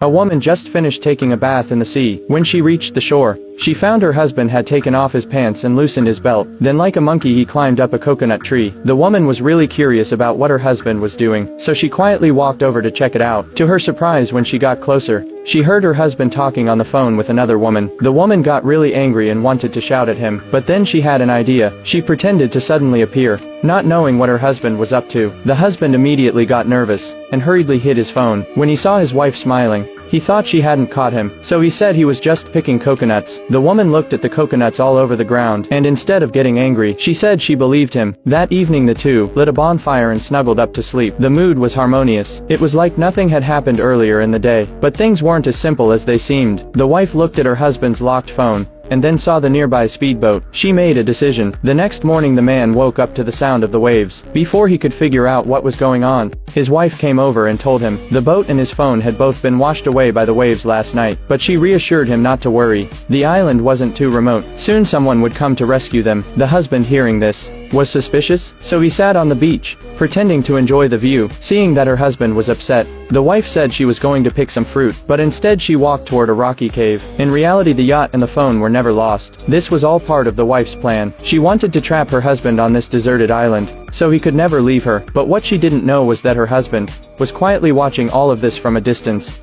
A woman just finished taking a bath in the sea. When she reached the shore, she found her husband had taken off his pants and loosened his belt. Then like a monkey he climbed up a coconut tree. The woman was really curious about what her husband was doing, so she quietly walked over to check it out. To her surprise, when she got closer, she heard her husband talking on the phone with another woman. The woman got really angry and wanted to shout at him, but then she had an idea. She pretended to suddenly appear, not knowing what her husband was up to. The husband immediately got nervous and hurriedly hid his phone. When he saw his wife smiling, he thought she hadn't caught him, so he said he was just picking coconuts. The woman looked at the coconuts all over the ground, and instead of getting angry, she said she believed him. That evening the two lit a bonfire and snuggled up to sleep. The mood was harmonious. It was like nothing had happened earlier in the day. But things weren't as simple as they seemed. The wife looked at her husband's locked phone, and then saw the nearby speedboat. She made a decision. The next morning the man woke up to the sound of the waves. Before he could figure out what was going on, his wife came over and told him the boat and his phone had both been washed away by the waves last night. But she reassured him not to worry. The island wasn't too remote. Soon someone would come to rescue them. The husband, hearing this, was suspicious, so he sat on the beach, pretending to enjoy the view. Seeing that her husband was upset, the wife said she was going to pick some fruit, but instead she walked toward a rocky cave. In reality, the yacht and the phone were never lost. This was all part of the wife's plan. She wanted to trap her husband on this deserted island, so he could never leave her. But what she didn't know was that her husband was quietly watching all of this from a distance.